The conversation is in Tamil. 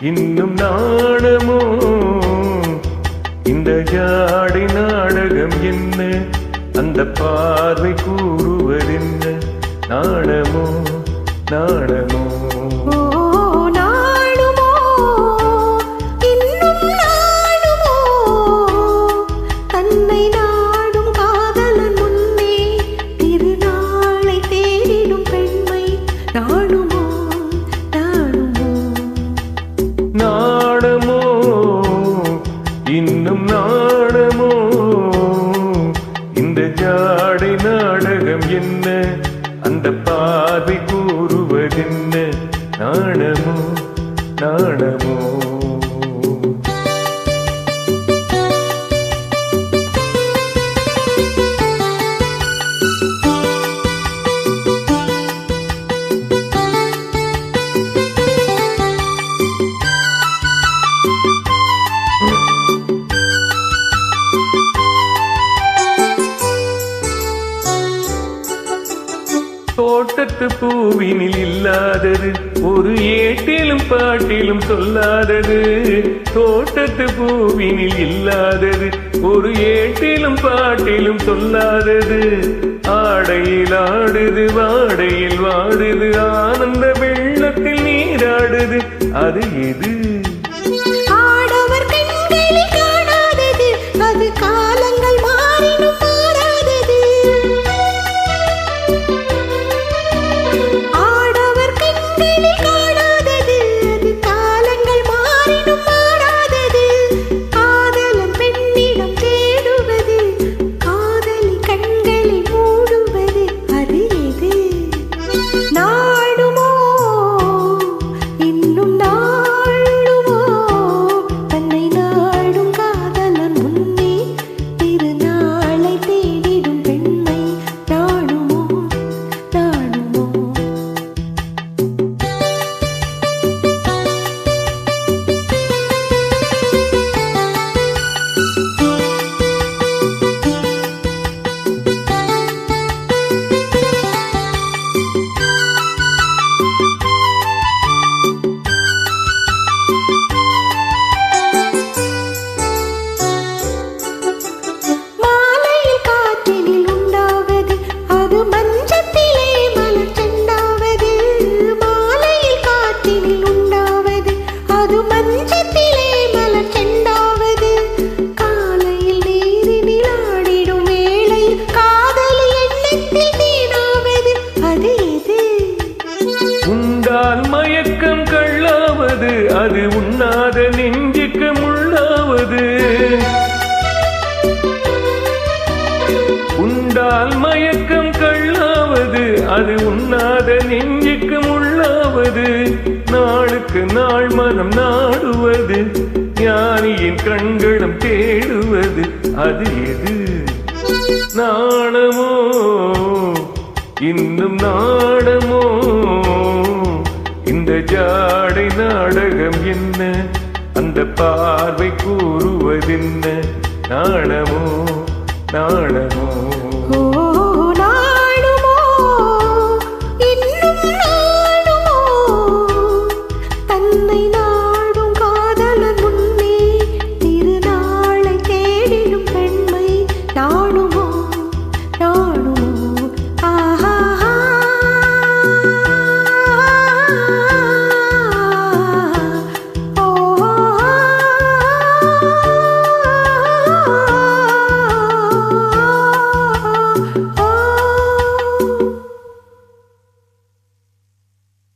இன்னும் நாணமோ இந்த ஜாடை நாடகம் என்ன அந்த பார்வை கூறுவதென்ன நாணமோ நாணமோ நாணமோ இன்னும் நாணமோ இந்த ஜாடை நாடகம் என்ன அந்த பார்வை கூறுவதென்ன நாணமோ நாணமோ தோட்டத்து பூவினில் இல்லாதது ஒரு ஏட்டிலும் பாட்டிலும் சொல்லாதது தோட்டத்து பூவினில் இல்லாதது ஒரு ஏட்டிலும் பாட்டிலும் சொல்லாதது ஆடையில் ஆடுது வாடையில் வாடுது ஆனந்த வெள்ளத்தில் நீராடுது அது எது அது காலங்கள் மாறினும் மாறாதது ஆடவர் கண்களில் காணாதது அது காலங்கள் மாறினும் மாறாதது காதலன் பெண்ணிடம் தேடுவது காதலி கண்களை மூடுவது அது எது நாடுமோ இன்னும் நாடுமோ தன்னை நாடும் காதலன் முன்னே திருநாளை தேடிடும் பெண்மை நாடுமோ நாடுமோ மாலையில் காற்றினில் உண்டாவது அது மஞ்சத்திலே மலர் செண்டாவது மாலையில் காற்றினில் உண்டாவது அது மஞ்சத்திலே மலர் செண்டாவது காலையில் நீரினில் ஆடிடும் வேளையில் காதலி எண்ணத்தில் தேனாவது அது எது உண்டால் மயக்கம் கள்ளாவது அது உண்ணாத நெஞ்சுக்கு முள்ளாவது உண்டால் மயக்கம் கள்ளாவது அது உண்ணாத நெஞ்சுக்கு முள்ளாவது நாளுக்கு நாள் மனம் நாடுவது ஞானியின் கண்களும் தேடுவது அது எது நாணமோ இன்னும் நாணமோ இந்த ஜாடை நாடகம் என்ன அந்த பார்வை கூறுவதென்ன நாணமோ நாணமோ